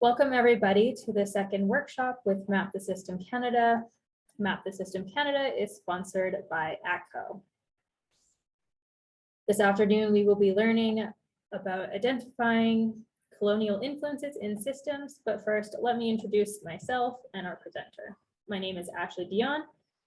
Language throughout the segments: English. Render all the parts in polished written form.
Welcome everybody to the second workshop with Map the System Canada. Map the System Canada is sponsored by ACCO. This afternoon, we will be learning about identifying colonial influences in systems, but first, let me introduce myself and our presenter. My name is Ashley Dion,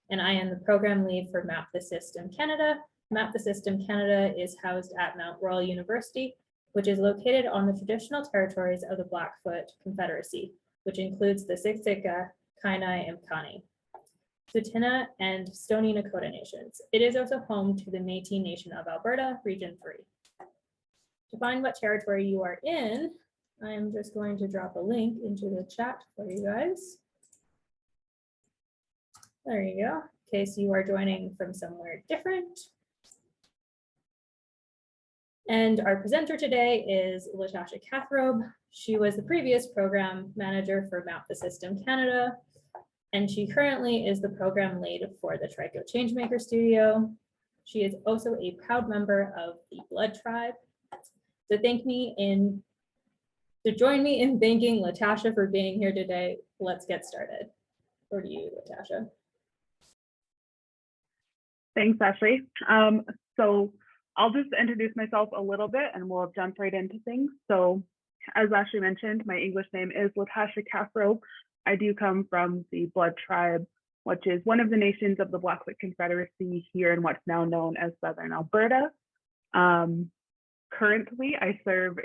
and I am the program lead for Map the System Canada. Map the System Canada is housed at Mount Royal University, which is located on the traditional territories of the Blackfoot Confederacy, which includes the Siksika, Kainai, and Kainai, Tsuut'ina, and Stoney Nakoda nations. It is also home to the Métis Nation of Alberta, Region 3. To find what territory you are in, I am just going to drop a link into the chat for you guys. There you go, in case you are joining from somewhere different. And our presenter today is Latasha Robe. She was the previous program manager for Map the System Canada, and she currently is the program lead for the Trico Changemaker Studio. She is also a proud member of the Blood Tribe. So join me in thanking Latasha for being here today. Let's get started. Over to you, Latasha. Thanks, Ashley. So I'll just introduce myself a little bit and we'll jump right into things. So as Ashley mentioned, my English name is Latasha Robe. I do come from the Blood Tribe, which is one of the nations of the Blackfoot Confederacy here in what's now known as Southern Alberta. Currently, I serve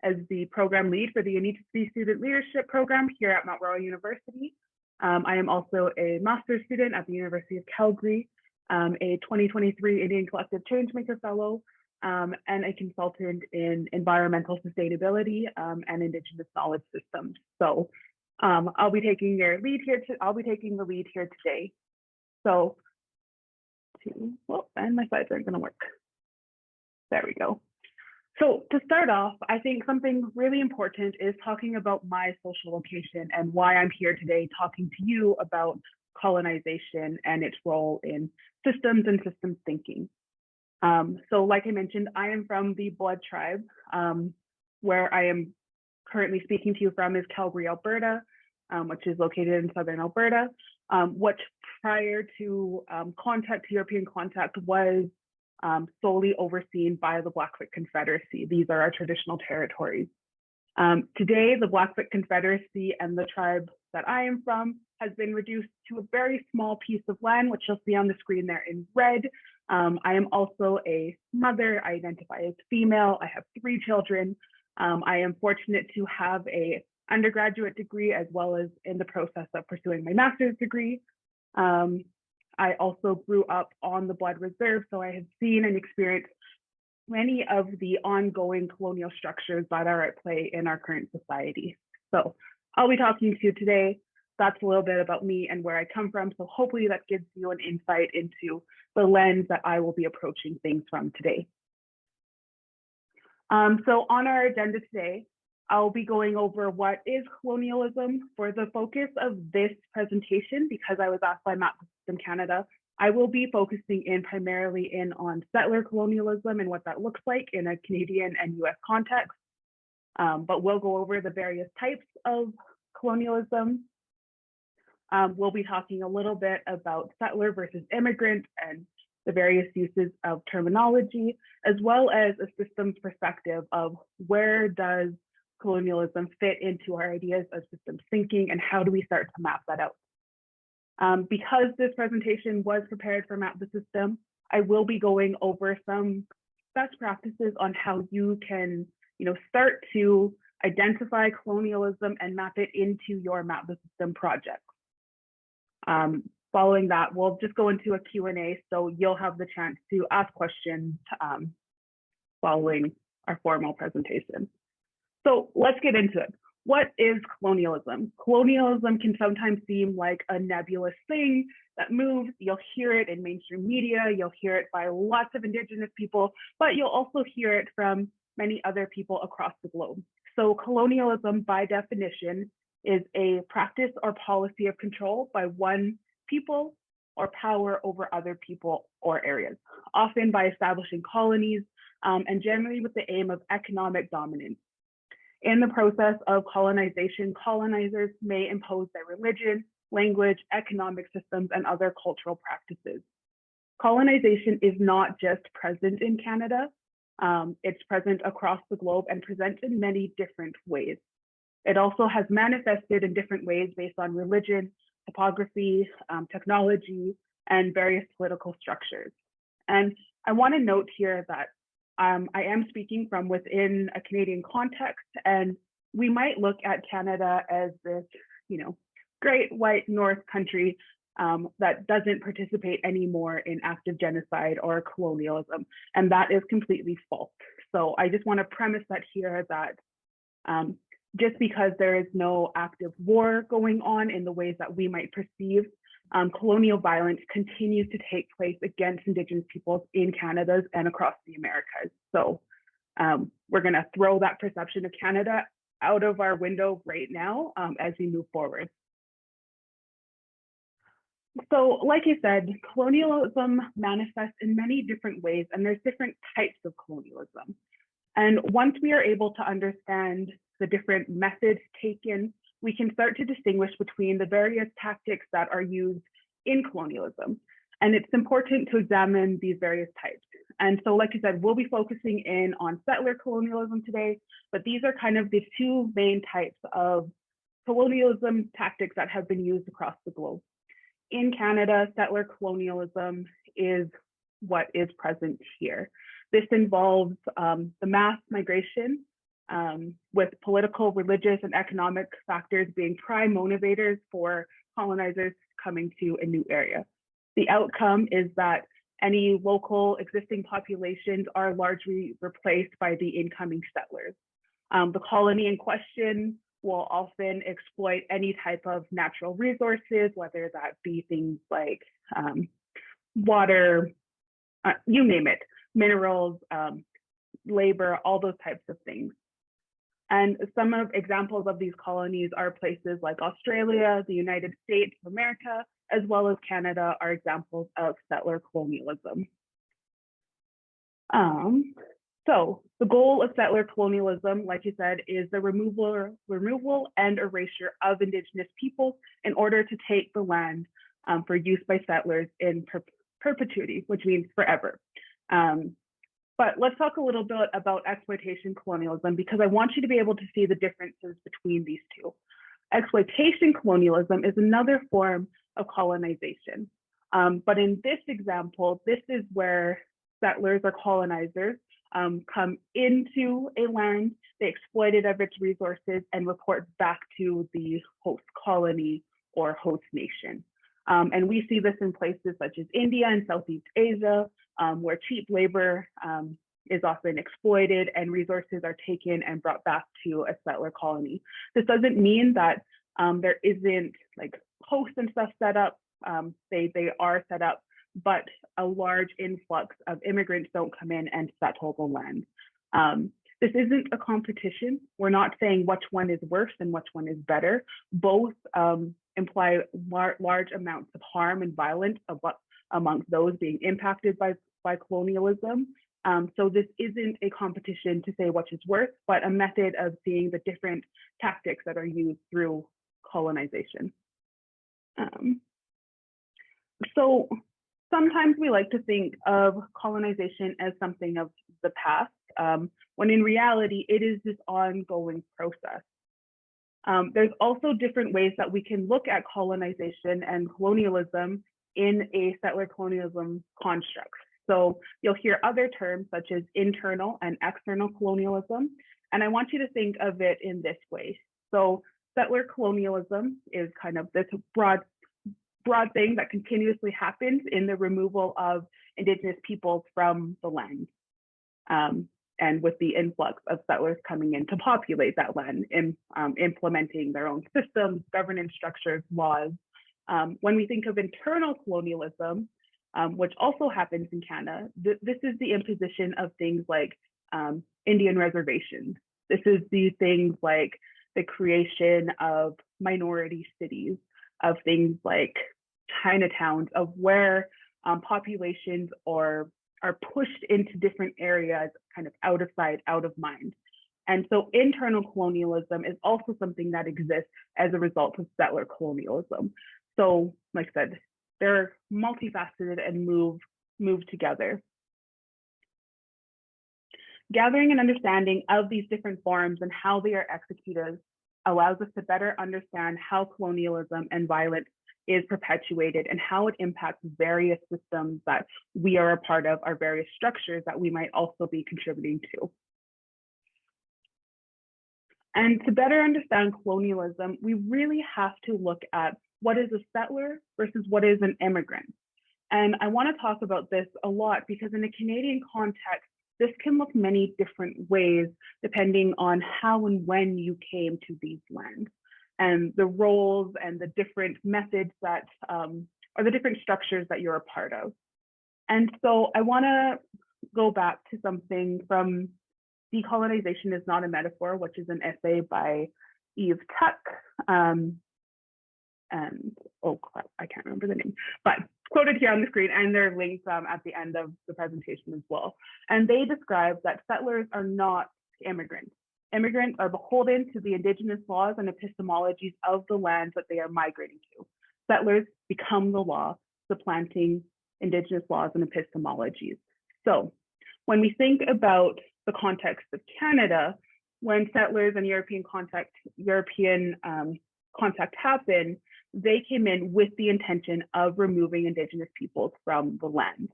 as the program lead for the Indigenous Student Leadership Program here at Mount Royal University. I am also a master's student at the University of Calgary, a 2023 Indian Collective Changemaker Fellow, and a consultant in environmental sustainability and Indigenous knowledge systems. So I'll be taking the lead here today. So, and my slides aren't going to work. There we go. So to start off, I think something really important is talking about my social location and why I'm here today talking to you about colonization and its role in systems and systems thinking. So like I mentioned, I am from the Blood Tribe. Where I am currently speaking to you from is Calgary, Alberta, which is located in Southern Alberta, which prior to European contact was solely overseen by the Blackfoot Confederacy. These are our traditional territories. Today, the Blackfoot Confederacy and the tribe that I am from has been reduced to a very small piece of land, which you'll see on the screen there in red. I am also a mother. I identify as female. I have 3 children. I am fortunate to have an undergraduate degree as well as in the process of pursuing my master's degree. I also grew up on the Blood Reserve, so I have seen and experienced many of the ongoing colonial structures that are at play in our current society. So I'll be talking to you today. That's a little bit about me and where I come from. So hopefully that gives you an insight into the lens that I will be approaching things from today. So on our agenda today, I'll be going over what is colonialism. For the focus of this presentation, because I was asked by Map the System Canada, I will be focusing primarily on settler colonialism and what that looks like in a Canadian and US context. But we'll go over the various types of colonialism. We'll be talking a little bit about settler versus immigrant and the various uses of terminology, as well as a systems perspective of where does colonialism fit into our ideas of systems thinking and how do we start to map that out. Because this presentation was prepared for Map the System, I will be going over some best practices on how you can start to identify colonialism and map it into your Map the System project. Following that, we'll just go into a Q&A, so you'll have the chance to ask questions following our formal presentation. So let's get into it. What is colonialism? Colonialism can sometimes seem like a nebulous thing that moves. You'll hear it in mainstream media, you'll hear it by lots of Indigenous people, but you'll also hear it from many other people across the globe. So colonialism, by definition, is a practice or policy of control by one people or power over other people or areas, often by establishing colonies and generally with the aim of economic dominance. In the process of colonization, colonizers may impose their religion, language, economic systems, and other cultural practices. Colonization is not just present in Canada, it's present across the globe and presents in many different ways. It also has manifested in different ways based on religion, topography, technology, and various political structures. And I want to note here that I am speaking from within a Canadian context, and we might look at Canada as this, great white North country that doesn't participate anymore in active genocide or colonialism, and that is completely false. So I just want to premise that here that just because there is no active war going on in the ways that we might perceive, colonial violence continues to take place against Indigenous peoples in Canada and across the Americas. So we're going to throw that perception of Canada out of our window right now as we move forward. So like you said, colonialism manifests in many different ways, and there's different types of colonialism. And once we are able to understand the different methods taken, we can start to distinguish between the various tactics that are used in colonialism. And it's important to examine these various types. And so, like I said, we'll be focusing in on settler colonialism today, but these are kind of the two main types of colonialism tactics that have been used across the globe. In Canada, settler colonialism is what is present here. This involves the mass migration with political, religious, and economic factors being prime motivators for colonizers coming to a new area. The outcome is that any local existing populations are largely replaced by the incoming settlers. The colony in question will often exploit any type of natural resources, whether that be things like water, you name it, minerals, labor, all those types of things. And some of examples of these colonies are places like Australia, the United States of America, as well as Canada are examples of settler colonialism. So the goal of settler colonialism, like you said, is the removal and erasure of Indigenous peoples in order to take the land for use by settlers in perpetuity, which means forever. But let's talk a little bit about exploitation colonialism, because I want you to be able to see the differences between these two. Exploitation colonialism is another form of colonization. But in this example, this is where settlers or colonizers come into a land, they exploit it of its resources and report back to the host colony or host nation. And we see this in places such as India and Southeast Asia, where cheap labor is often exploited and resources are taken and brought back to a settler colony. This doesn't mean that there isn't like hosts and stuff set up. They are set up, but a large influx of immigrants don't come in and settle the land. This isn't a competition. We're not saying which one is worse and which one is better. Both imply large amounts of harm and violence amongst those being impacted by colonialism. So this isn't a competition to say which is worse, but a method of seeing the different tactics that are used through colonization. So sometimes we like to think of colonization as something of the past, when in reality, it is this ongoing process. There's also different ways that we can look at colonization and colonialism in a settler colonialism construct. So you'll hear other terms such as internal and external colonialism. And I want you to think of it in this way. So settler colonialism is kind of this broad thing that continuously happens in the removal of Indigenous peoples from the land. And with the influx of settlers coming in to populate that land and implementing their own systems, governance structures, laws. When we think of internal colonialism, which also happens in Canada, this is the imposition of things like Indian reservations. This is the things like the creation of minority cities, of things like Chinatowns, of where populations are pushed into different areas, kind of out of sight, out of mind. And so internal colonialism is also something that exists as a result of settler colonialism. So like I said, they're multifaceted and move together. Gathering an understanding of these different forms and how they are executed allows us to better understand how colonialism and violence is perpetuated and how it impacts various systems that we are a part of, our various structures that we might also be contributing to. And to better understand colonialism, we really have to look at what is a settler versus what is an immigrant. And I want to talk about this a lot because in a Canadian context, this can look many different ways depending on how and when you came to these lands and the roles and the different methods that or the different structures that you're a part of. And so I want to go back to something from Decolonization is Not a Metaphor, which is an essay by Eve Tuck. And oh crap, I can't remember the name, but quoted here on the screen, and there are links at the end of the presentation as well. And they describe that settlers are not immigrants. Immigrants are beholden to the Indigenous laws and epistemologies of the lands that they are migrating to. Settlers become the law, supplanting Indigenous laws and epistemologies. So when we think about the context of Canada, when settlers and European contact happened, they came in with the intention of removing Indigenous peoples from the land.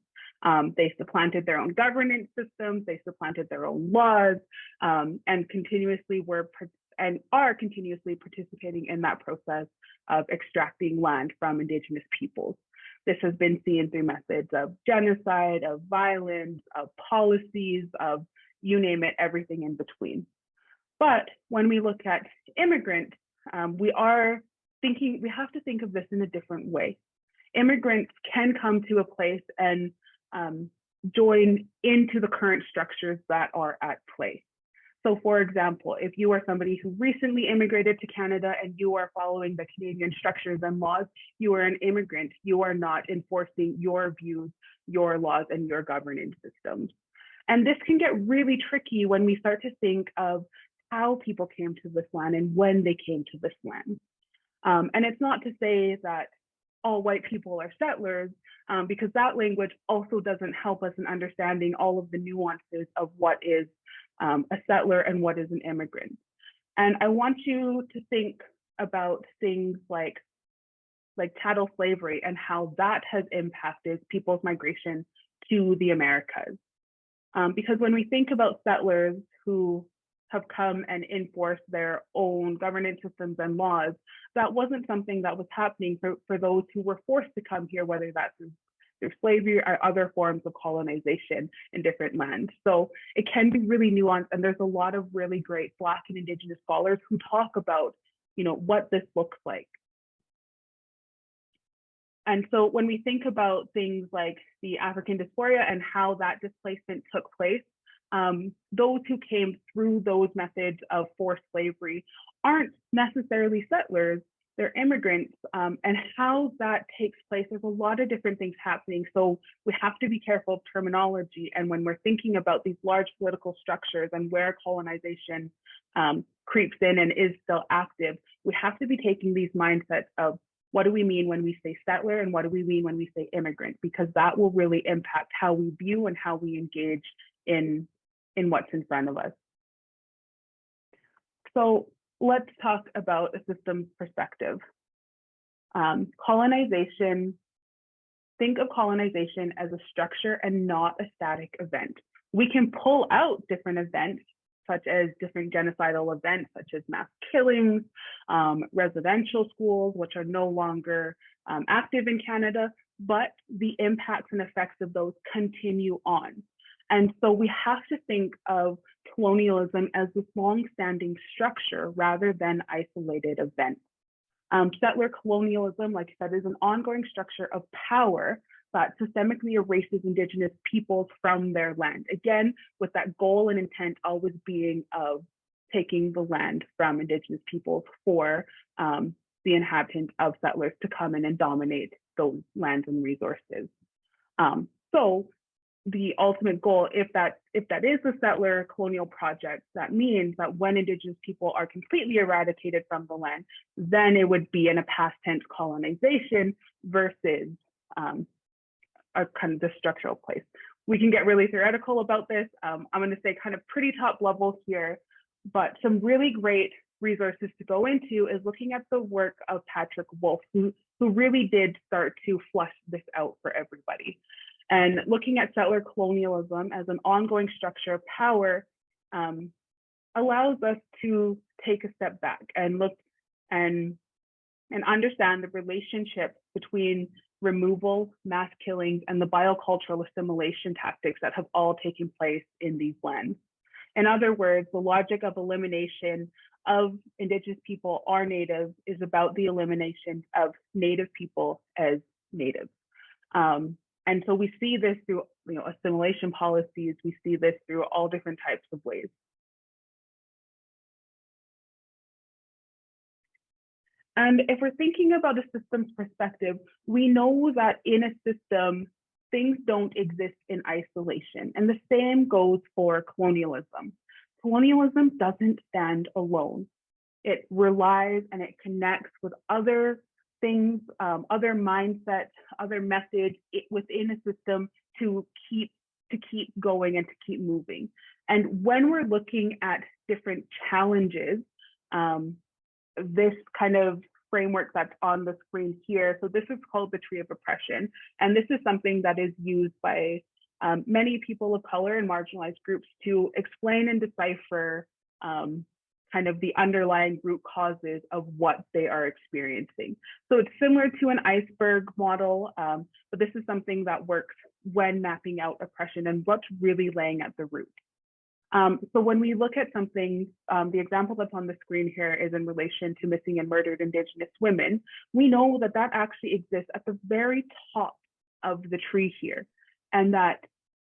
They supplanted their own governance systems, they supplanted their own laws, and are continuously participating in that process of extracting land from Indigenous peoples. This has been seen through methods of genocide, of violence, of policies, of you name it, everything in between. But when we look at immigrants, we have to think of this in a different way. Immigrants can come to a place and join into the current structures that are at play. So for example, if you are somebody who recently immigrated to Canada and you are following the Canadian structures and laws, you are an immigrant. You are not enforcing your views, your laws, and your governance systems. And this can get really tricky when we start to think of how people came to this land and when they came to this land. And it's not to say that all white people are settlers, because that language also doesn't help us in understanding all of the nuances of what is a settler and what is an immigrant. And I want you to think about things like chattel slavery and how that has impacted people's migration to the Americas. Because when we think about settlers who have come and enforced their own governance systems and laws, that wasn't something that was happening for those who were forced to come here, whether that's through slavery or other forms of colonization in different lands. So it can be really nuanced, and there's a lot of really great Black and Indigenous scholars who talk about, what this looks like. And so when we think about things like the African dysphoria and how that displacement took place, those who came through those methods of forced slavery aren't necessarily settlers, they're immigrants, and how that takes place, there's a lot of different things happening. So we have to be careful of terminology. And when we're thinking about these large political structures and where colonization creeps in and is still active, we have to be taking these mindsets of what do we mean when we say settler and what do we mean when we say immigrant, because that will really impact how we view and how we engage in what's in front of us. So let's talk about a systems perspective. Colonization, think of colonization as a structure and not a static event. We can pull out different events, such as different genocidal events, such as mass killings, residential schools, which are no longer active in Canada, but the impacts and effects of those continue on. And so we have to think of colonialism as this long-standing structure rather than isolated events. Settler colonialism, like I said, is an ongoing structure of power that systemically erases Indigenous peoples from their land. Again, with that goal and intent always being of taking the land from Indigenous peoples for the inhabitants of settlers to come in and dominate those lands and resources. So the ultimate goal, if that is the settler colonial project, that means that when Indigenous people are completely eradicated from the land, then it would be in a past tense colonization versus a kind of the structural place. We can get really theoretical about this. I'm going to say kind of pretty top level here, but some really great resources to go into is looking at the work of Patrick Wolf, who really did start to flush this out for everybody. And looking at settler colonialism as an ongoing structure of power allows us to take a step back and look and understand the relationship between removal, mass killings, and the biocultural assimilation tactics that have all taken place in these lands. In other words, the logic of elimination of Indigenous people or natives is about the elimination of Native people as natives. And so we see this through assimilation policies, we see this through all different types of ways. And if we're thinking about a systems perspective, we know that in a system, things don't exist in isolation. And the same goes for colonialism. Colonialism doesn't stand alone. It relies and it connects with other things, other mindsets, other methods within a system to keep going and to keep moving. And when we're looking at different challenges, this kind of framework that's on the screen here, so this is called the tree of oppression. And this is something that is used by many people of color and marginalized groups to explain and decipher kind of the underlying root causes of what they are experiencing. So it's similar to an iceberg model, but this is something that works when mapping out oppression and what's really laying at the root. So when we look at something, the example that's on the screen here is in relation to missing and murdered Indigenous women. We know that that actually exists at the very top of the tree here, and that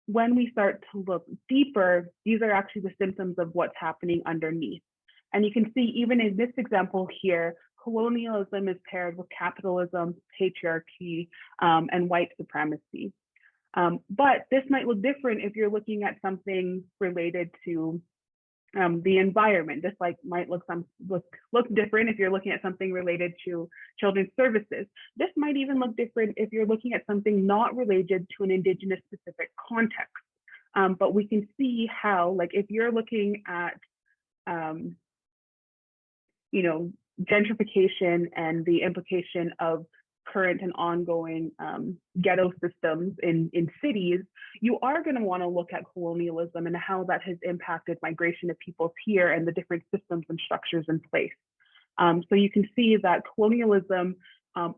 when we start to look deeper, these are actually the symptoms of what's happening underneath. And you can see even in this example here, colonialism is paired with capitalism, patriarchy, and white supremacy. But this might look different if you're looking at something related to the environment. This might look different if you're looking at something related to children's services. This might even look different if you're looking at something not related to an Indigenous specific context. But we can see how, if you're looking at gentrification and the implication of current and ongoing ghetto systems in cities, you are going to want to look at colonialism and how that has impacted migration of peoples here and the different systems and structures in place. So you can see that colonialism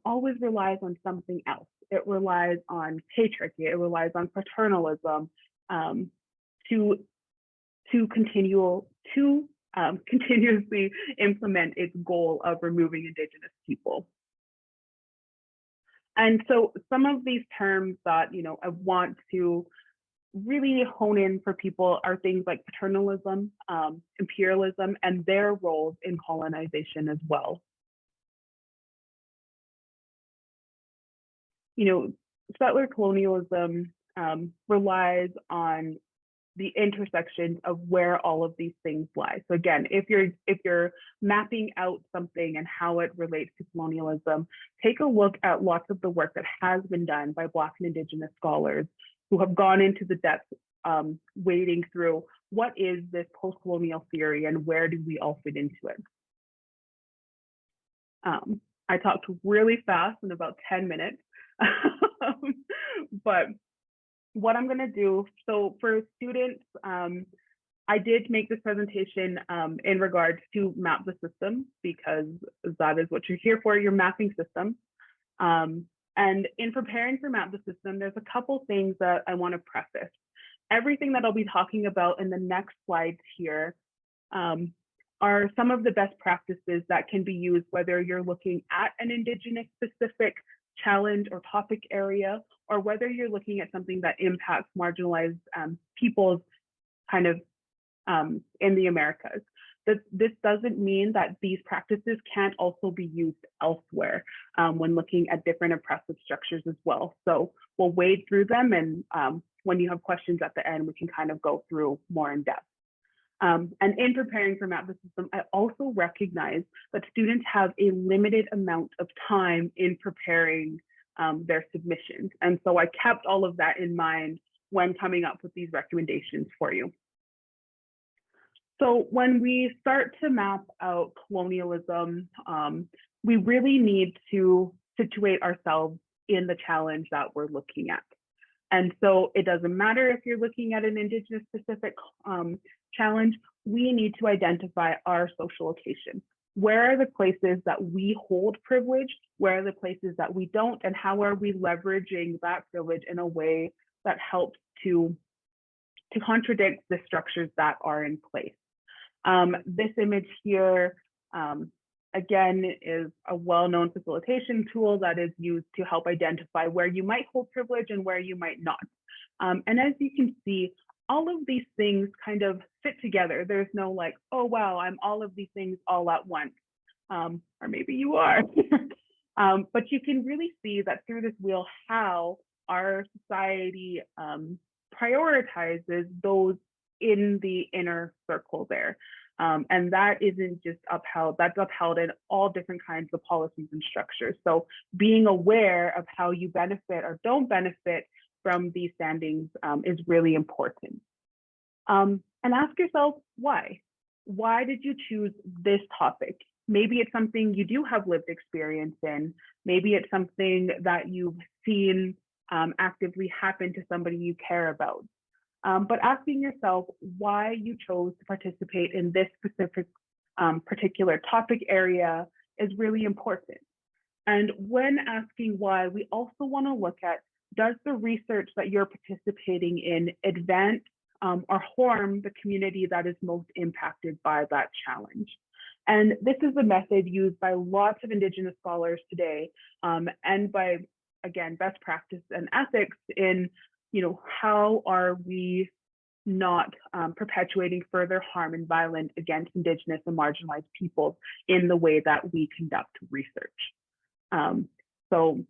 always relies on something else. It relies on patriarchy, it relies on paternalism to continuously implement its goal of removing Indigenous people. And so some of these terms that I want to really hone in for people are things like paternalism, imperialism, and their roles in colonization as well. Settler colonialism relies on the intersections of where all of these things lie. So again, if you're mapping out something and how it relates to colonialism, take a look at lots of the work that has been done by Black and Indigenous scholars who have gone into the depths, wading through what is this post-colonial theory and where do we all fit into it. I talked really fast in about 10 minutes, but what I'm going to do, so for students, I did make this presentation in regards to map the system, because that is what you're here for, your mapping system. And in preparing for Map the System, there's a couple things that I want to preface. Everything that I'll be talking about in the next slides here are some of the best practices that can be used, whether you're looking at an Indigenous specific challenge or topic area, or whether you're looking at something that impacts marginalized peoples kind of in the Americas. This doesn't mean that these practices can't also be used elsewhere when looking at different oppressive structures as well. So we'll wade through them and when you have questions at the end, we can kind of go through more in depth. And in preparing for Map the System, I also recognize that students have a limited amount of time in preparing their submissions. And so I kept all of that in mind when coming up with these recommendations for you. So when we start to map out colonialism, we really need to situate ourselves in the challenge that we're looking at. And so it doesn't matter if you're looking at an Indigenous specific challenge, we need to identify our social location. Where are the places that we hold privilege? Where are the places that we don't? And how are we leveraging that privilege in a way that helps to contradict the structures that are in place? This image here, again, is a well-known facilitation tool that is used to help identify where you might hold privilege and where you might not. And as you can see, all of these things kind of fit together. There's no like, oh, wow, I'm all of these things all at once. Or maybe you are. But you can really see that through this wheel, how our society prioritizes those in the inner circle there. And that isn't just upheld, that's upheld in all different kinds of policies and structures. So being aware of how you benefit or don't benefit from these standings is really important. And ask yourself why. Why did you choose this topic? Maybe it's something you do have lived experience in. Maybe it's something that you've seen actively happen to somebody you care about. But asking yourself why you chose to participate in this specific particular topic area is really important. And when asking why, we also want to look at, does the research that you're participating in advance or harm the community that is most impacted by that challenge? And this is a method used by lots of Indigenous scholars today, and by, again, best practice and ethics in, how are we not perpetuating further harm and violence against Indigenous and marginalized peoples in the way that we conduct research. So,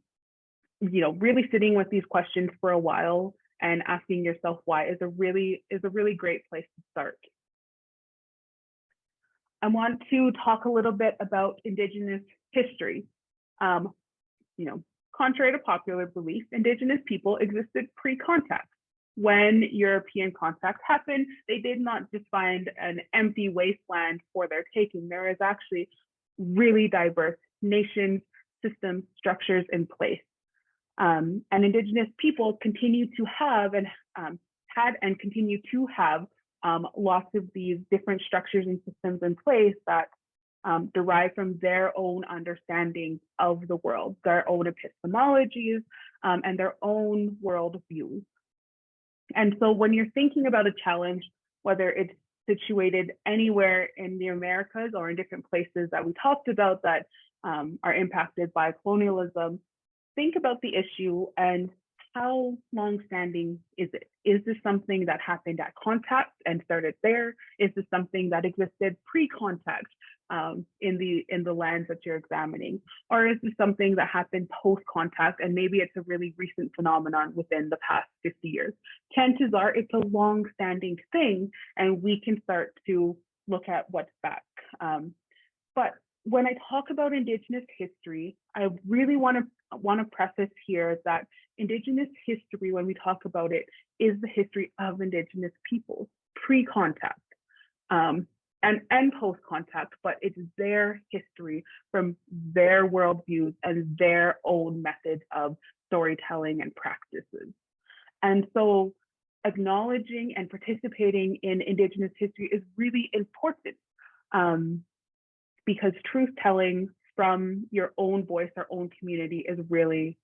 really sitting with these questions for a while and asking yourself why is a really great place to start. I want to talk a little bit about Indigenous history. Contrary to popular belief, Indigenous people existed pre-contact. When European contact happened, they did not just find an empty wasteland for their taking. There is actually really diverse nations, systems, structures in place. And Indigenous people continue to have and had and continue to have lots of these different structures and systems in place that derive from their own understanding of the world, their own epistemologies, and their own world views. And so when you're thinking about a challenge, whether it's situated anywhere in the Americas or in different places that we talked about that are impacted by colonialism, think about the issue and how long-standing is it? Is this something that happened at contact and started there? Is this something that existed pre-contact in the lands that you're examining? Or is this something that happened post-contact and maybe it's a really recent phenomenon within the past 50 years? Chances are it's a long-standing thing and we can start to look at what's back. But when I talk about Indigenous history, I really want to preface here that Indigenous history, when we talk about it, is the history of Indigenous peoples, pre-contact and post-contact, but it's their history from their worldviews and their own methods of storytelling and practices. And so acknowledging and participating in Indigenous history is really important. Because truth telling from your own voice, our own community is really,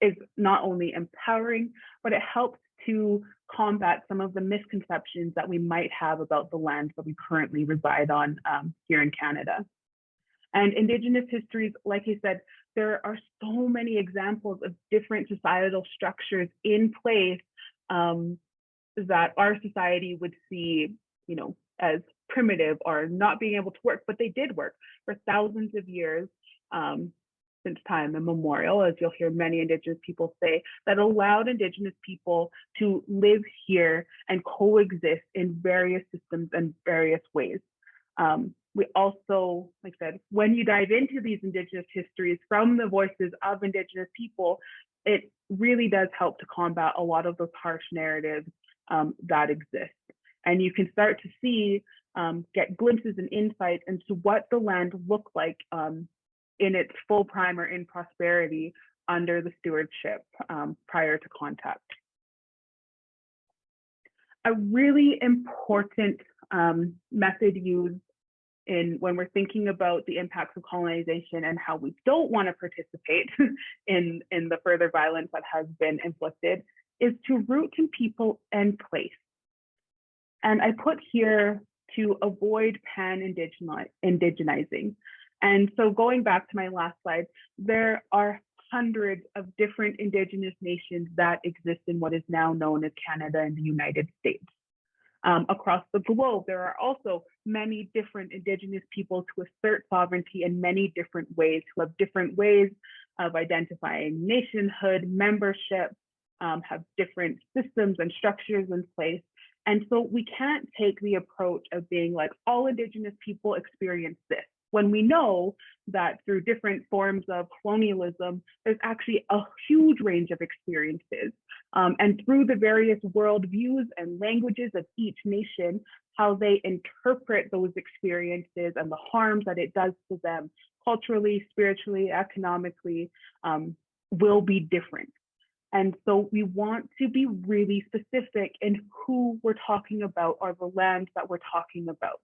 is not only empowering, but it helps to combat some of the misconceptions that we might have about the lands that we currently reside on here in Canada. And Indigenous histories, like I said, there are so many examples of different societal structures in place that our society would see, as primitive or not being able to work, but they did work for thousands of years. since time immemorial, as you'll hear many Indigenous people say, that allowed Indigenous people to live here and coexist in various systems and various ways. We also, like I said, when you dive into these Indigenous histories from the voices of Indigenous people, it really does help to combat a lot of those harsh narratives that exist. And you can start to see, get glimpses and insights into what the land looked like in its full prime or in prosperity under the stewardship prior to contact. A really important method used when we're thinking about the impacts of colonization and how we don't want to participate in the further violence that has been inflicted is to root in people and place. And I put here to avoid pan-indigenizing. And so going back to my last slide, there are hundreds of different Indigenous nations that exist in what is now known as Canada and the United States. Across the globe, there are also many different Indigenous peoples who assert sovereignty in many different ways, who have different ways of identifying nationhood, membership, have different systems and structures in place. And so we can't take the approach of being like, all Indigenous people experience this, when we know that through different forms of colonialism, there's actually a huge range of experiences. And through the various worldviews and languages of each nation, how they interpret those experiences and the harms that it does to them culturally, spiritually, economically, will be different. And so we want to be really specific in who we're talking about or the lands that we're talking about.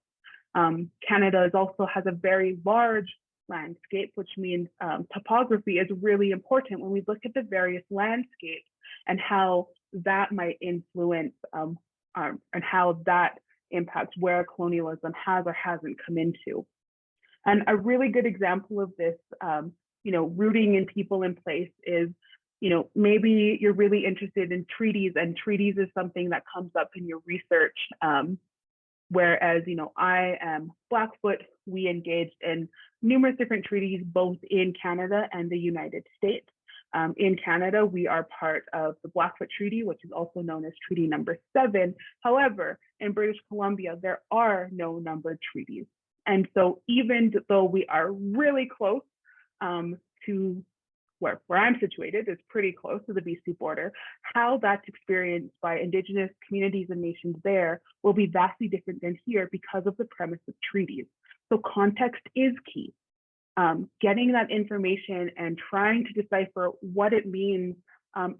Canada also has a very large landscape, which means topography is really important when we look at the various landscapes and how that might influence and how that impacts where colonialism has or hasn't come into. And a really good example of this, rooting in people in place is, maybe you're really interested in treaties, and treaties is something that comes up in your research. Whereas, I am Blackfoot, we engaged in numerous different treaties, both in Canada and the United States. In Canada, we are part of the Blackfoot Treaty, which is also known as Treaty Number 7. However, in British Columbia, there are no numbered treaties. And so even though we are really close to where I'm situated, is pretty close to the BC border, how that's experienced by Indigenous communities and nations there will be vastly different than here because of the premise of treaties. So context is key. Getting that information and trying to decipher what it means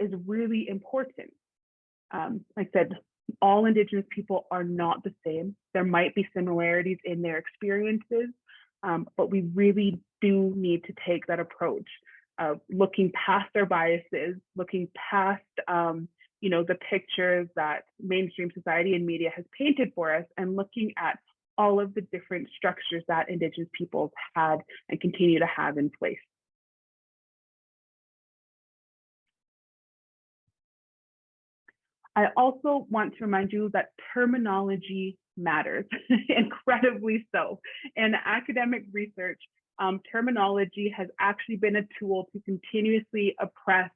is really important. Like I said, all Indigenous people are not the same. There might be similarities in their experiences, but we really do need to take that approach of looking past our biases, looking past the pictures that mainstream society and media has painted for us, and looking at all of the different structures that Indigenous peoples had and continue to have in place. I also want to remind you that terminology matters, incredibly so. In academic research, terminology has actually been a tool to continuously oppress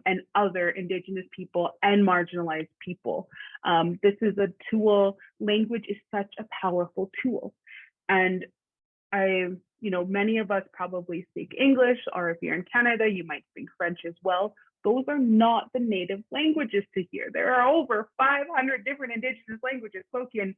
and other Indigenous people and marginalized people. This is a tool. Language is such a powerful tool. And many of us probably speak English, or if you're in Canada, you might speak French as well. Those are not the native languages to here. There are over 500 different Indigenous languages spoken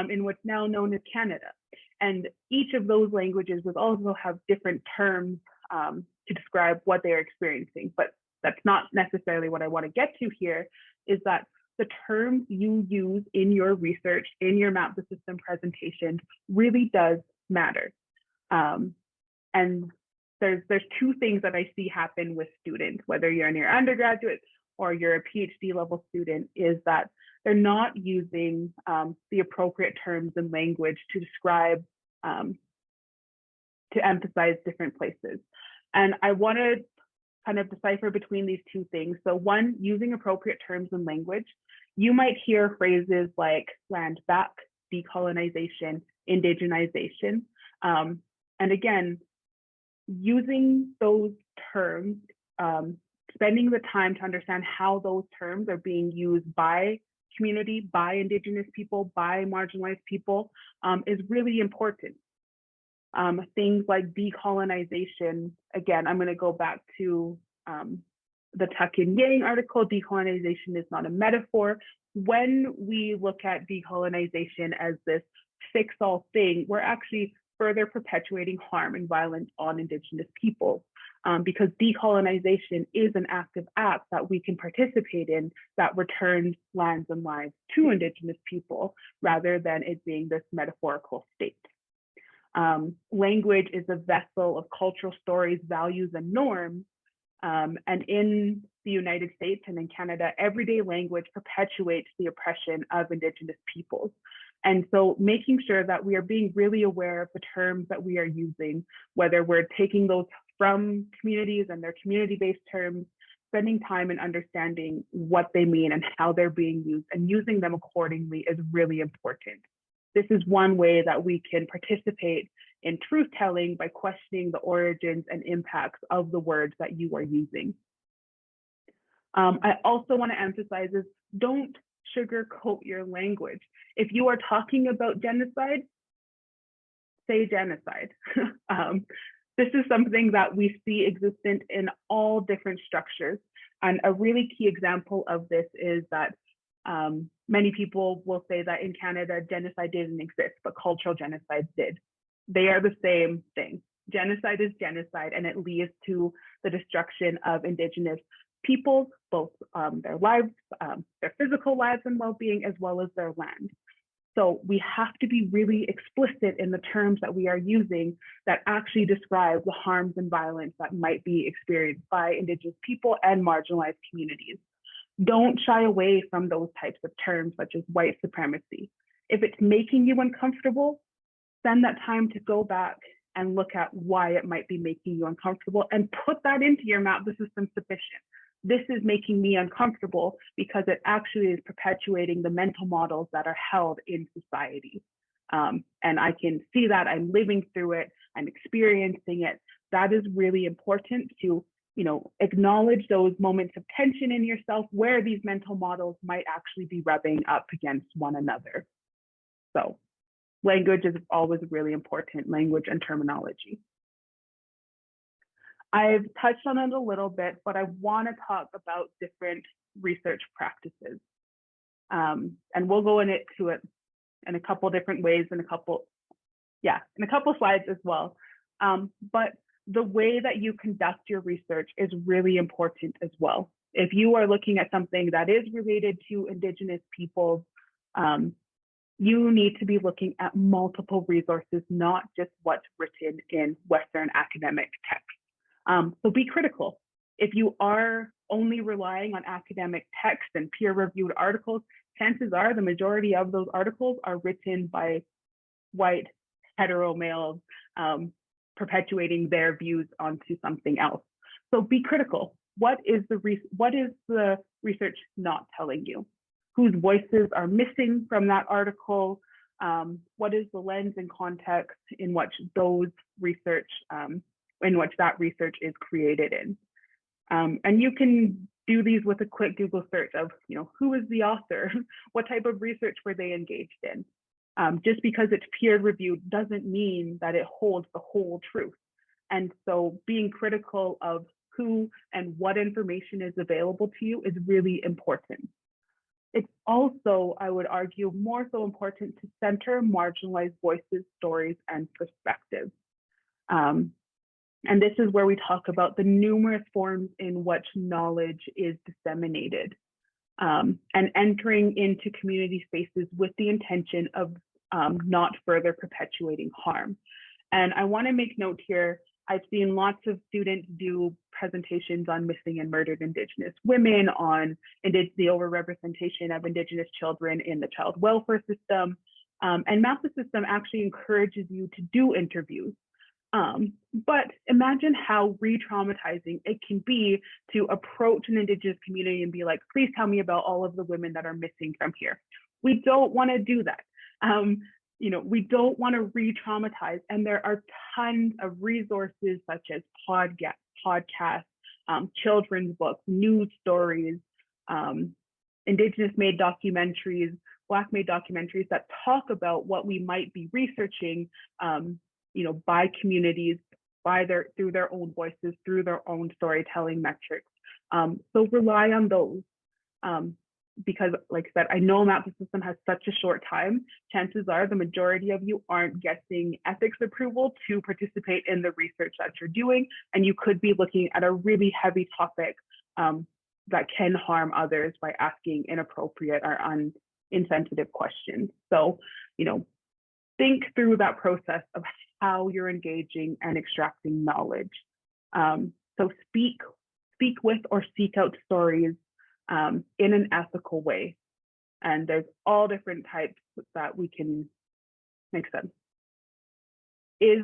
in what's now known as Canada. And each of those languages would also have different terms to describe what they're experiencing. But that's not necessarily what I want to get to here, is that the terms you use in your research, in your map the system presentation, really does matter. And there's two things that I see happen with students, whether you're in your undergraduate or you're a PhD level student, is that they're not using the appropriate terms and language to describe, to emphasize different places. And I want to kind of decipher between these two things. So one, using appropriate terms and language. You might hear phrases like land back, decolonization, indigenization. And again, using those terms, spending the time to understand how those terms are being used by community, by Indigenous people, by marginalized people, is really important. Things like decolonization, again, I'm going to go back to the Tuck-in Yang article, decolonization is not a metaphor. When we look at decolonization as this fix-all thing, we're actually further perpetuating harm and violence on Indigenous people, because decolonization is an active act that we can participate in that returns lands and lives to Indigenous people, rather than it being this metaphorical state. Language is a vessel of cultural stories, values, and norms. And in the United States and in Canada, everyday language perpetuates the oppression of Indigenous peoples. And so making sure that we are being really aware of the terms that we are using, whether we're taking those from communities and their community-based terms, spending time and understanding what they mean and how they're being used and using them accordingly is really important. This is one way that we can participate in truth-telling by questioning the origins and impacts of the words that you are using. I also want to emphasize is don't sugarcoat your language. If you are talking about genocide, say genocide. This is something that we see existent in all different structures. And a really key example of this is that many people will say that in Canada, genocide didn't exist, but cultural genocide did. They are the same thing. Genocide is genocide, and it leads to the destruction of Indigenous peoples, both their lives, their physical lives and well-being, as well as their land. So we have to be really explicit in the terms that we are using that actually describe the harms and violence that might be experienced by Indigenous people and marginalized communities. Don't shy away from those types of terms, such as white supremacy. If it's making you uncomfortable, spend that time to go back and look at why it might be making you uncomfortable and put that into your map. This is sufficient. This is making me uncomfortable because it actually is perpetuating the mental models that are held in society. And I can see that, I'm living through it, I'm experiencing it. That is really important to, acknowledge those moments of tension in yourself where these mental models might actually be rubbing up against one another. So language is always really important, language and terminology. I've touched on it a little bit, but I want to talk about different research practices. And we'll go into it in a couple different ways in a couple slides as well. But the way that you conduct your research is really important as well. If you are looking at something that is related to Indigenous peoples, you need to be looking at multiple resources, not just what's written in Western academic texts. So be critical. If you are only relying on academic text and peer-reviewed articles, chances are the majority of those articles are written by white hetero males, perpetuating their views onto something else. So be critical. What is the research not telling you? Whose voices are missing from that article? What is the lens and context in which that research is created in? And you can do these with a quick Google search of, who is the author? What type of research were they engaged in? Just because it's peer reviewed doesn't mean that it holds the whole truth. And so being critical of who and what information is available to you is really important. It's also, I would argue, more so important to center marginalized voices, stories, and perspectives. And this is where we talk about the numerous forms in which knowledge is disseminated, and entering into community spaces with the intention of not further perpetuating harm. And I want to make note here, I've seen lots of students do presentations on missing and murdered Indigenous women, on the overrepresentation of Indigenous children in the child welfare system. And MAPA system actually encourages you to do interviews. But imagine how re-traumatizing it can be to approach an Indigenous community and be like, please tell me about all of the women that are missing from here. We don't want to do that. we don't want to re-traumatize. And there are tons of resources such as podcasts, children's books, news stories, Indigenous-made documentaries, Black-made documentaries that talk about what we might be researching, by communities, through their own voices, through their own storytelling metrics. So rely on those. Because like I said, I know Map the System has such a short time. Chances are the majority of you aren't getting ethics approval to participate in the research that you're doing. And you could be looking at a really heavy topic that can harm others by asking inappropriate or insensitive questions. So, think through that process of how you're engaging and extracting knowledge. So speak with or seek out stories in an ethical way. And there's all different types that we can make sense. Is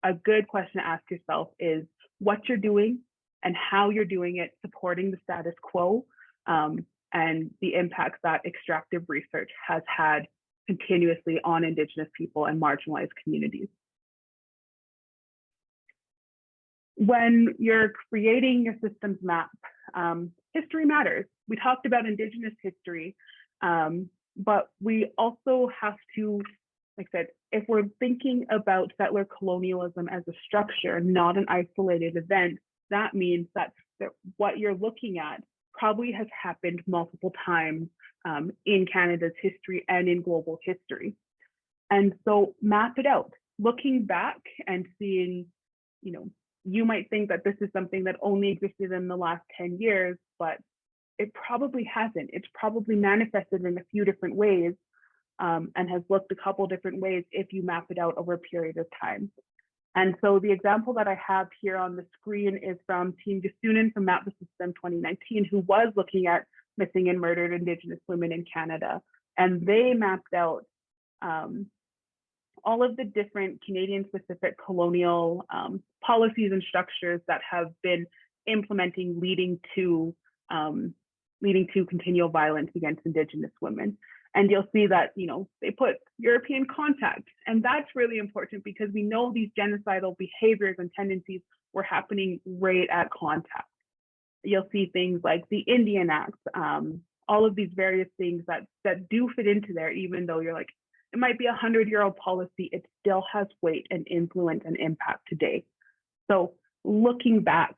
a good question to ask yourself is what you're doing and how you're doing it supporting the status quo and the impacts that extractive research has had continuously on Indigenous people and marginalized communities. When you're creating your systems map, history matters. We talked about Indigenous history, but we also have to, like I said, if we're thinking about settler colonialism as a structure, not an isolated event, that means that what you're looking at probably has happened multiple times in Canada's history and in global history. And so map it out, looking back and seeing, you might think that this is something that only existed in the last 10 years, but it probably hasn't. It's probably manifested in a few different ways and has looked a couple different ways if you map it out over a period of time. And so the example that I have here on the screen is from Team Gasunin from Map the System 2019, who was looking at missing and murdered Indigenous women in Canada. And they mapped out all of the different Canadian-specific colonial policies and structures that have been implementing, leading to continual violence against Indigenous women. And you'll see that, they put European contact. And that's really important because we know these genocidal behaviors and tendencies were happening right at contact. You'll see things like the Indian Act, all of these various things that do fit into there, even though you're like, it might be a 100-year-old policy, it still has weight and influence and impact today. So looking back,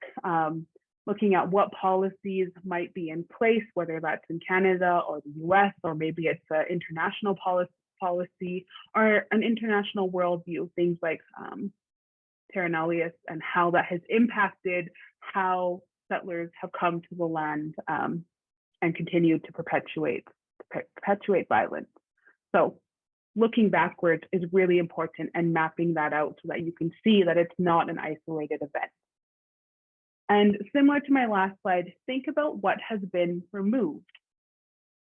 looking at what policies might be in place, whether that's in Canada or the US, or maybe it's an international policy or an international worldview, things like terra nullius and how that has impacted how settlers have come to the land and continue to perpetuate violence. So looking backwards is really important and mapping that out so that you can see that it's not an isolated event. And similar to my last slide, think about what has been removed.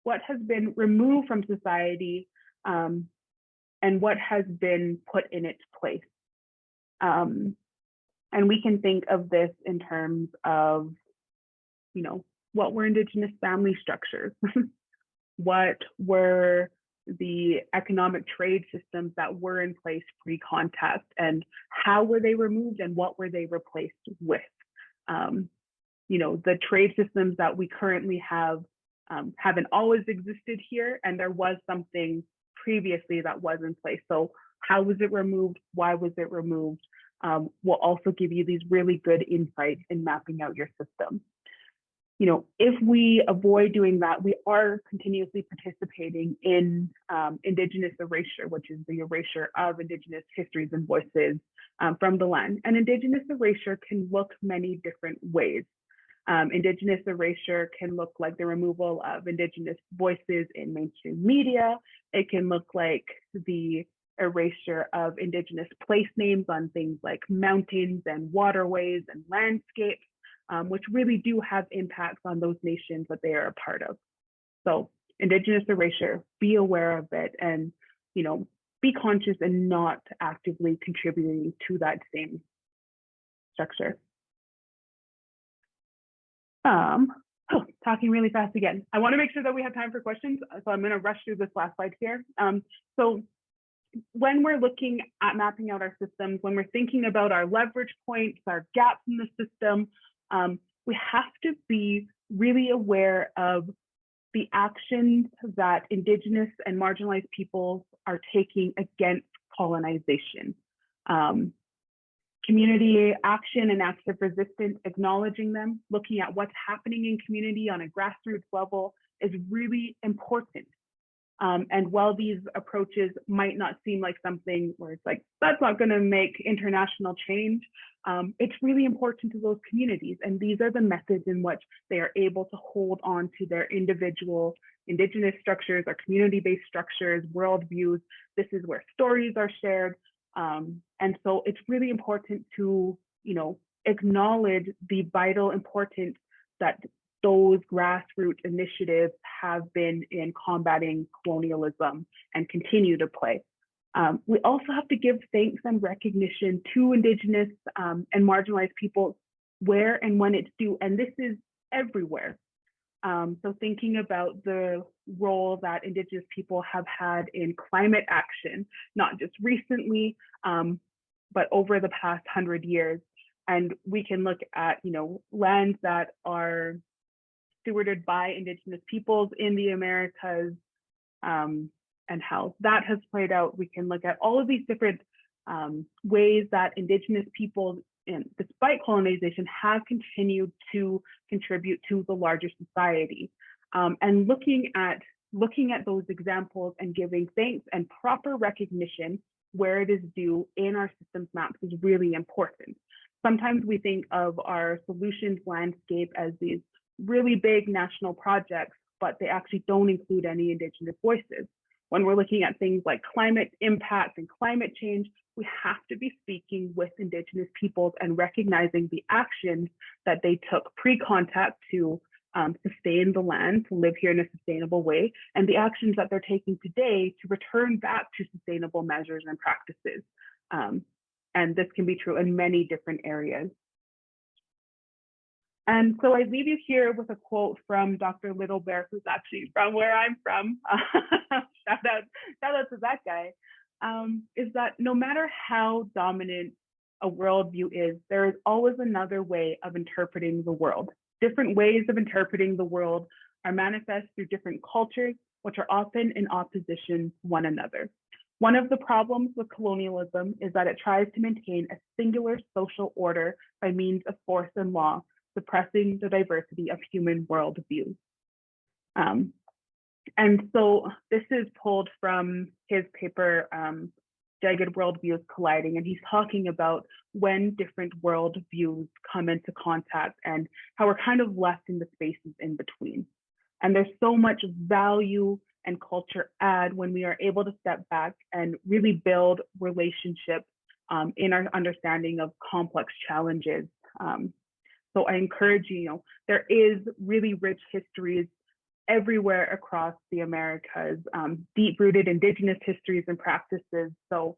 What has been removed from society and what has been put in its place. And we can think of this in terms of, what were Indigenous family structures? What were the economic trade systems that were in place pre-contact, and how were they removed and what were they replaced with? The trade systems that we currently have haven't always existed here, and there was something previously that was in place. So how was it removed? Why was it removed? Will also give you these really good insights in mapping out your system. If we avoid doing that, we are continuously participating in Indigenous erasure, which is the erasure of Indigenous histories and voices from the land. And Indigenous erasure can look many different ways. Indigenous erasure can look like the removal of Indigenous voices in mainstream media. It can look like the erasure of Indigenous place names on things like mountains and waterways and landscapes, which really do have impacts on those nations that they are a part of. So Indigenous erasure, be aware of it and, be conscious and not actively contributing to that same structure. Talking really fast again. I want to make sure that we have time for questions, so I'm going to rush through this last slide here. So when we're looking at mapping out our systems, when we're thinking about our leverage points, our gaps in the system, we have to be really aware of the actions that Indigenous and marginalized peoples are taking against colonization. Community action and active resistance, acknowledging them, looking at what's happening in community on a grassroots level is really important. And while these approaches might not seem like something where it's like, that's not going to make international change, it's really important to those communities. And these are the methods in which they are able to hold on to their individual Indigenous structures or community-based structures, worldviews. This is where stories are shared. And so it's really important to, acknowledge the vital importance that those grassroots initiatives have been in combating colonialism and continue to play. We also have to give thanks and recognition to Indigenous and marginalized people where and when it's due, and this is everywhere. So thinking about the role that Indigenous people have had in climate action, not just recently, but over the past 100 years. And we can look at, lands that are stewarded by Indigenous peoples in the Americas, and how that has played out. We can look at all of these different ways that Indigenous peoples, despite colonization, have continued to contribute to the larger society. And looking at those examples and giving thanks and proper recognition where it is due in our systems maps is really important. Sometimes we think of our solutions landscape as these really big national projects, but they actually don't include any Indigenous voices. When we're looking at things like climate impact and climate change, we have to be speaking with Indigenous peoples and recognizing the actions that they took pre-contact to sustain the land, to live here in a sustainable way, and the actions that they're taking today to return back to sustainable measures and practices. And this can be true in many different areas. And so I leave you here with a quote from Dr. Little Bear, who's actually from where I'm from. shout out to that guy. Is that no matter how dominant a worldview is, there is always another way of interpreting the world. Different ways of interpreting the world are manifest through different cultures, which are often in opposition to one another. One of the problems with colonialism is that it tries to maintain a singular social order by means of force and law, suppressing the diversity of human worldviews. And so this is pulled from his paper, Jagged Worldviews Colliding, and he's talking about when different worldviews come into contact and how we're kind of left in the spaces in between. And there's so much value and culture add when we are able to step back and really build relationships in our understanding of complex challenges. So I encourage you, there is really rich histories everywhere across the Americas, deep-rooted Indigenous histories and practices. So,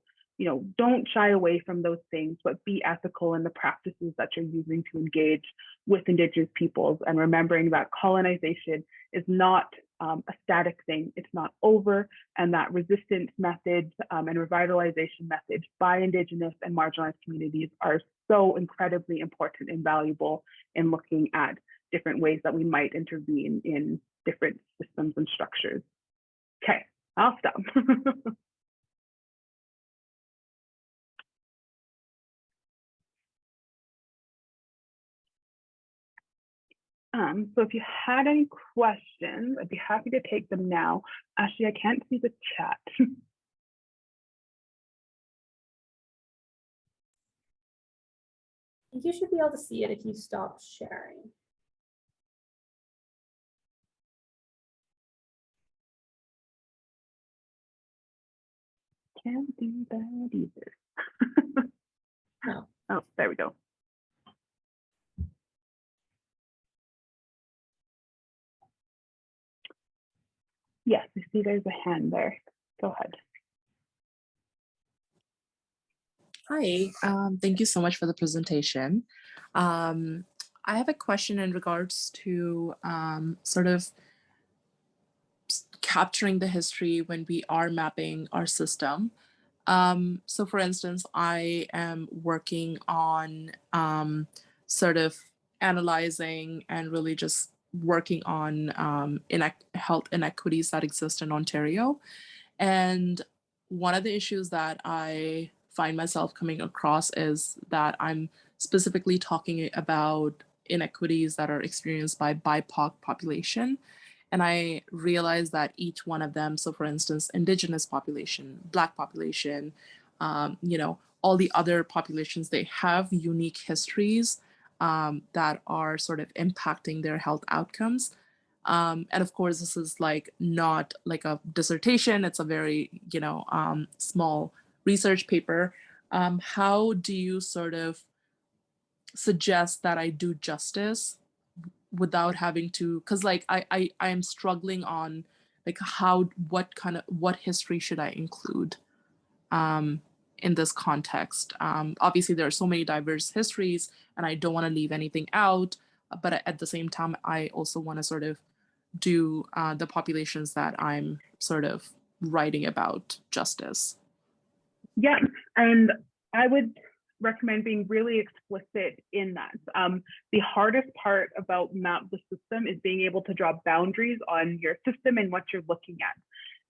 don't shy away from those things, but be ethical in the practices that you're using to engage with Indigenous peoples, and remembering that colonization is not a static thing. It's not over, and that resistance methods and revitalization methods by Indigenous and marginalized communities are so incredibly important and valuable in looking at different ways that we might intervene in different systems and structures. Okay, I'll stop. So if you had any questions, I'd be happy to take them now. Actually, I can't see the chat. You should be able to see it if you stop sharing. Can't do that either. No. Oh, there we go. Yes, I see there's a hand there. Go ahead. Hi, thank you so much for the presentation. I have a question in regards to sort of capturing the history when we are mapping our system. So for instance, I am working on sort of analyzing and really just working on health inequities that exist in Ontario. And one of the issues that I find myself coming across is that I'm specifically talking about inequities that are experienced by BIPOC population. And I realize that each one of them, so for instance, Indigenous population, Black population, all the other populations, they have unique histories that are sort of impacting their health outcomes. And of course, this is like not like a dissertation, it's a very, small research paper. How do you sort of suggest that I do justice without having to, because like I am struggling on like what history should I include in this context. Obviously there are so many diverse histories and I don't want to leave anything out, but at the same time I also want to sort of do the populations that I'm sort of writing about justice. Yeah, and I would recommend being really explicit in that. The hardest part about Map the System is being able to draw boundaries on your system and what you're looking at.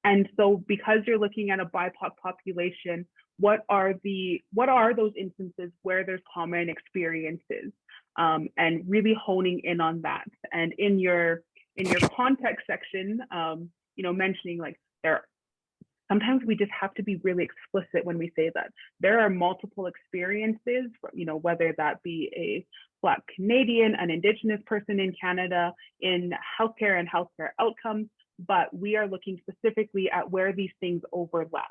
And so because you're looking at a BIPOC population, what are those instances where there's common experiences, and really honing in on that. And in your context section, mentioning like sometimes we just have to be really explicit when we say that there are multiple experiences, whether that be a Black Canadian, an Indigenous person in Canada, in healthcare and healthcare outcomes, but we are looking specifically at where these things overlap.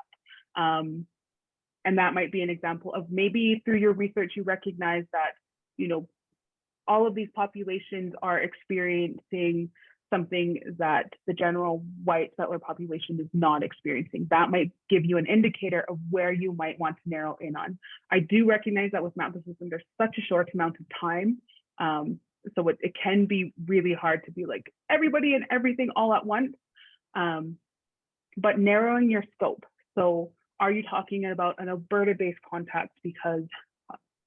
And that might be an example of maybe through your research, you recognize that, all of these populations are experiencing something that the general white settler population is not experiencing. That might give you an indicator of where you might want to narrow in on. I do recognize that with Map the System, there's such a short amount of time. So it can be really hard to be like everybody and everything all at once, but narrowing your scope. So are you talking about an Alberta-based context, because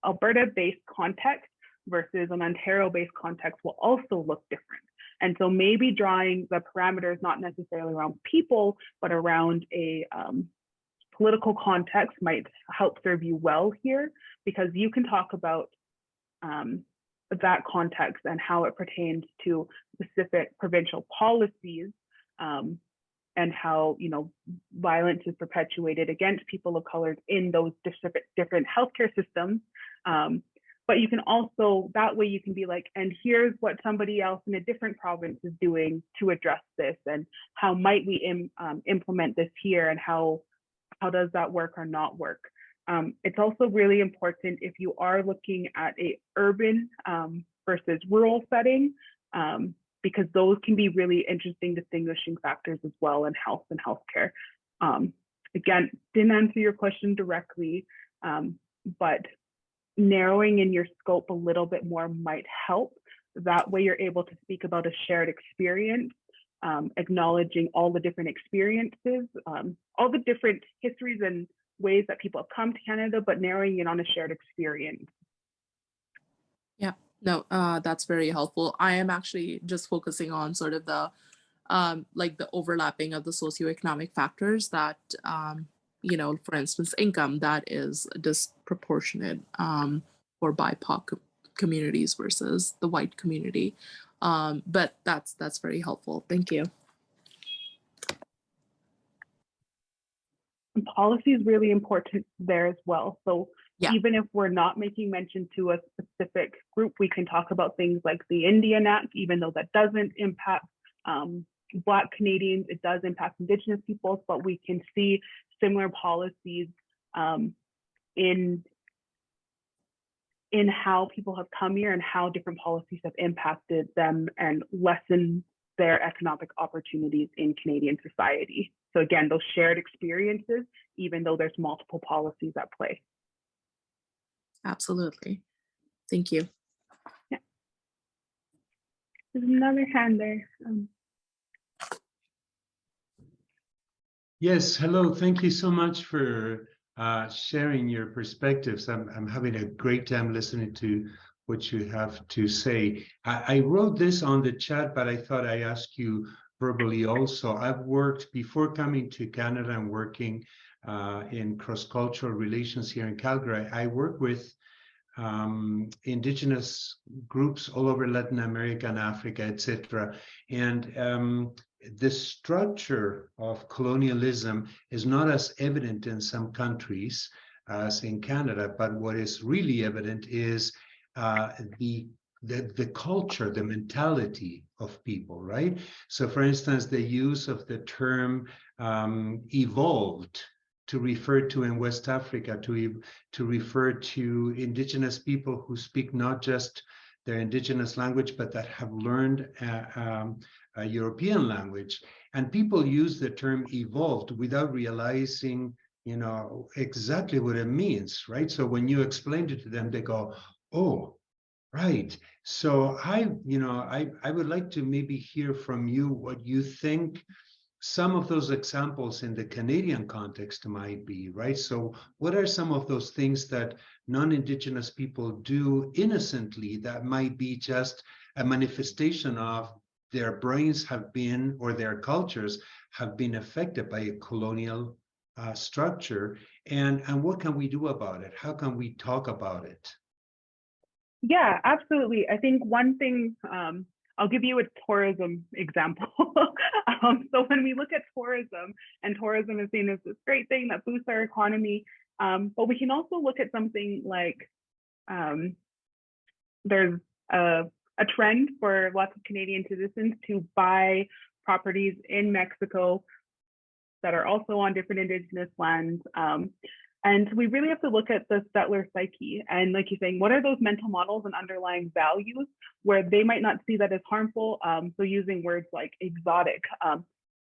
Alberta-based context versus an Ontario-based context will also look different. And so maybe drawing the parameters not necessarily around people, but around a political context might help serve you well here, because you can talk about that context and how it pertains to specific provincial policies, and how violence is perpetuated against people of color in those different healthcare systems. But you can also, that way you can be like, and here's what somebody else in a different province is doing to address this, and how might we implement this here, and how does that work or not work. It's also really important if you are looking at a urban versus rural setting, because those can be really interesting distinguishing factors as well in health and healthcare. Again, didn't answer your question directly, but narrowing in your scope a little bit more might help. That way you're able to speak about a shared experience, acknowledging all the different experiences, all the different histories and ways that people have come to Canada, but narrowing in on a shared experience. Yeah, no, that's very helpful. I am actually just focusing on sort of the like the overlapping of the socioeconomic factors that for instance, income that is disproportionate for BIPOC communities versus the white community. But that's very helpful. Thank you. And policy is really important there as well. So yeah, even if we're not making mention to a specific group, we can talk about things like the Indian Act, even though that doesn't impact Black Canadians, it does impact Indigenous peoples, but we can see similar policies in how people have come here and how different policies have impacted them and lessened their economic opportunities in Canadian society. So again, those shared experiences, even though there's multiple policies at play. Absolutely. Thank you. Yeah. There's another hand there. Yes, hello. Thank you so much for sharing your perspectives. I'm having a great time listening to what you have to say. I wrote this on the chat, but I thought I asked you verbally also. I've worked, before coming to Canada and working in cross-cultural relations here in Calgary, I work with Indigenous groups all over Latin America and Africa, etc. And the structure of colonialism is not as evident in some countries as in Canada, but what is really evident is the culture, the mentality of people, right? So for instance, the use of the term evolved to refer to in West Africa, to refer to Indigenous people who speak not just their Indigenous language, but that have learned a European language. And people use the term evolved without realizing, exactly what it means, right? So when you explained it to them, they go, oh, right. So I would like to maybe hear from you what you think some of those examples in the Canadian context might be, right? So what are some of those things that non-Indigenous people do innocently that might be just a manifestation of their brains have been, or their cultures have been affected by a colonial structure? And what can we do about it? How can we talk about it? Yeah, absolutely. I think one thing, I'll give you a tourism example. So when we look at tourism, and tourism is seen as this great thing that boosts our economy, but we can also look at something like there's a trend for lots of Canadian citizens to buy properties in Mexico that are also on different Indigenous lands. And we really have to look at the settler psyche. And like you're saying, what are those mental models and underlying values where they might not see that as harmful? So using words like exotic.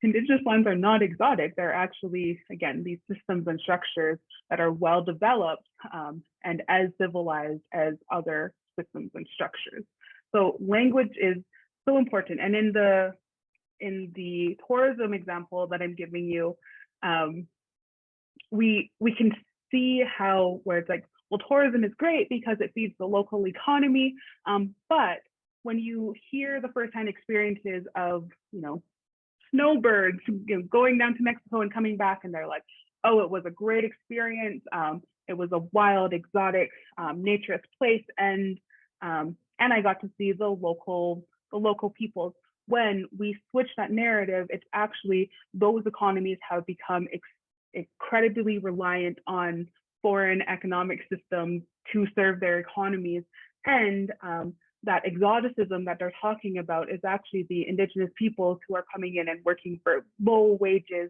Indigenous lands are not exotic. They're actually, again, these systems and structures that are well developed and as civilized as other systems and structures. So language is so important. And in the tourism example that I'm giving you, we can see how, where it's like, well, tourism is great because it feeds the local economy. But when you hear the firsthand experiences of, snowbirds going down to Mexico and coming back, and they're like, oh, it was a great experience. It was a wild, exotic, naturist place, and I got to see the local peoples. When we switch that narrative, it's actually those economies have become incredibly reliant on foreign economic systems to serve their economies. And that exoticism that they're talking about is actually the Indigenous peoples who are coming in and working for low wages.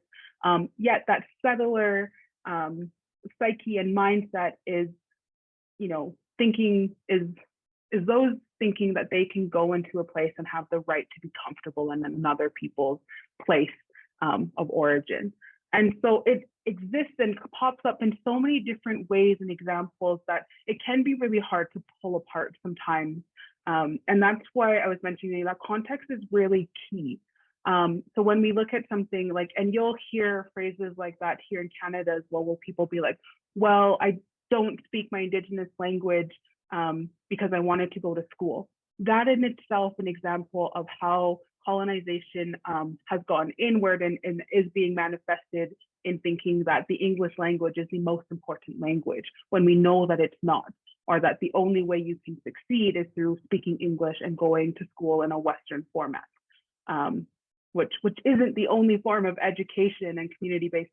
Yet that settler psyche and mindset is, those thinking that they can go into a place and have the right to be comfortable in another people's place of origin. And so it exists and pops up in so many different ways and examples that it can be really hard to pull apart sometimes. And that's why I was mentioning that context is really key. So when we look at something like, and you'll hear phrases like that here in Canada as well, where people be like, well, I don't speak my Indigenous language because I wanted to go to school. That in itself an example of how colonization has gone inward and is being manifested in thinking that the English language is the most important language, when we know that it's not, or that the only way you can succeed is through speaking English and going to school in a Western format, which isn't the only form of education and community-based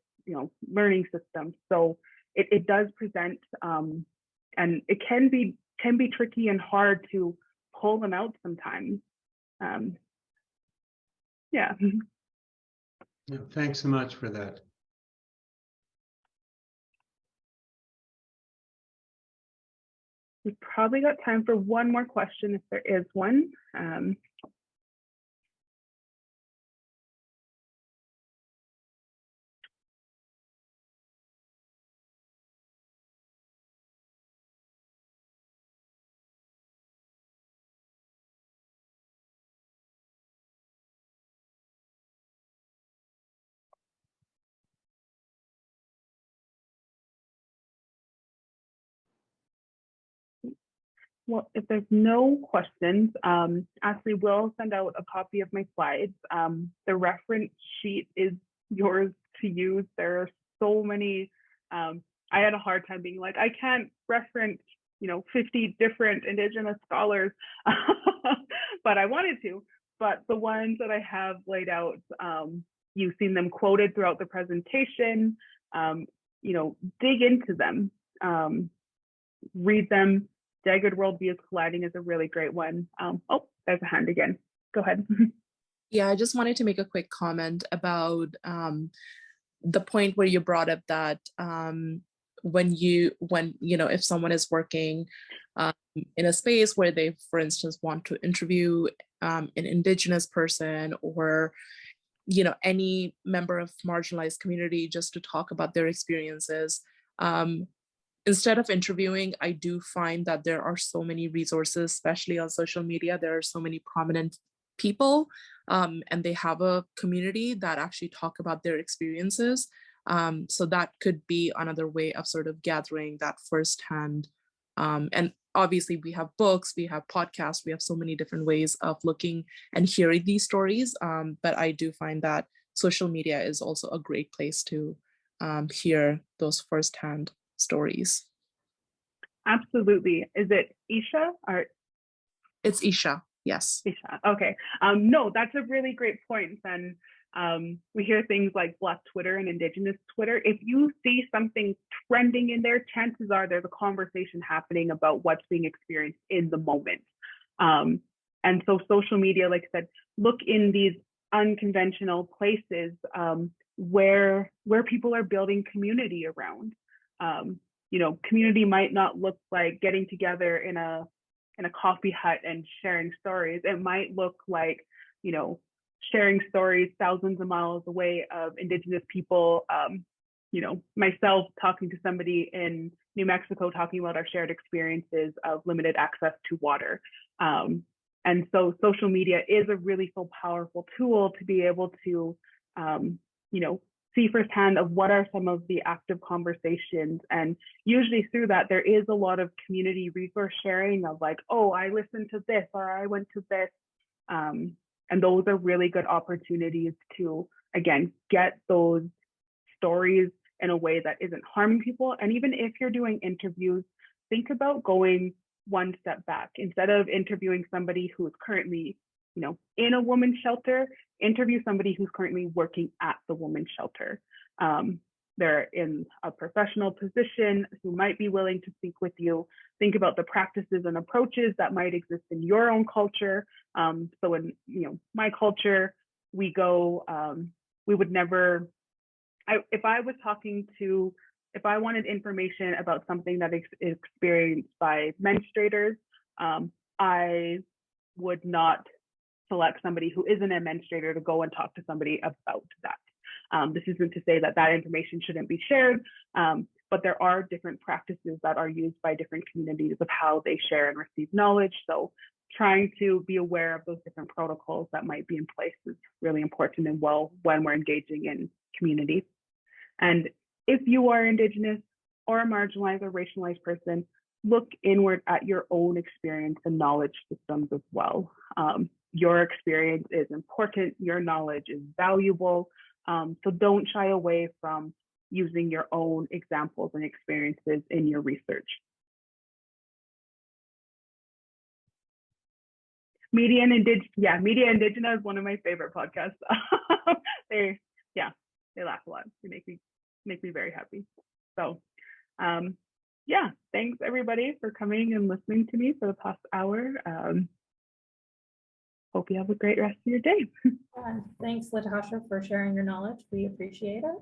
learning systems. So it does present, and it can be tricky and hard to pull them out sometimes. Yeah. Yeah, thanks so much for that. We've probably got time for one more question if there is one. Well, if there's no questions, Ashley will send out a copy of my slides. The reference sheet is yours to use. There are so many. I had a hard time being like, I can't reference, 50 different Indigenous scholars, but I wanted to. But the ones that I have laid out, you've seen them quoted throughout the presentation. Dig into them, read them. Jagged Worldviews Colliding is a really great one. Oh, there's a hand again. Go ahead. Yeah, I just wanted to make a quick comment about the point where you brought up that if someone is working in a space where they, for instance, want to interview an Indigenous person or any member of marginalized community just to talk about their experiences. Instead of interviewing, I do find that there are so many resources, especially on social media. There are so many prominent people, and they have a community that actually talk about their experiences. So that could be another way of sort of gathering that firsthand. And obviously we have books, we have podcasts, we have so many different ways of looking and hearing these stories. But I do find that social media is also a great place to hear those firsthand stories. Absolutely. Is it Isha or? It's Isha, yes. Isha, okay. No, that's a really great point. And we hear things like Black Twitter and Indigenous Twitter. If you see something trending in there, chances are there's a conversation happening about what's being experienced in the moment. And so social media, like I said, look in these unconventional places where people are building community around. Community might not look like getting together in a coffee hut and sharing stories. It might look like, sharing stories thousands of miles away of Indigenous people. Myself talking to somebody in New Mexico, talking about our shared experiences of limited access to water. And so social media is a really so powerful tool to be able to, see firsthand of what are some of the active conversations. And usually through that, there is a lot of community resource sharing of like, oh, I listened to this, or I went to this. And those are really good opportunities to, again, get those stories in a way that isn't harming people. And even if you're doing interviews, think about going one step back. Instead of interviewing somebody who is currently, in a women's shelter, interview somebody who's currently working at the women's shelter. They're in a professional position who might be willing to speak with you. Think about the practices and approaches that might exist in your own culture. So in my culture, we would never, if I wanted information about something that is experienced by menstruators, I would not select somebody who isn't a menstruator to go and talk to somebody about that. This isn't to say that information shouldn't be shared, but there are different practices that are used by different communities of how they share and receive knowledge. So trying to be aware of those different protocols that might be in place is really important and when we're engaging in community. And if you are Indigenous or a marginalized or racialized person, look inward at your own experience and knowledge systems as well. Your experience is important, your knowledge is valuable. So don't shy away from using your own examples and experiences in your research. Media Indigena is one of my favorite podcasts. They laugh a lot. They make me very happy. So thanks everybody for coming and listening to me for the past hour. Hope you have a great rest of your day. Thanks, Latasha, for sharing your knowledge. We appreciate it.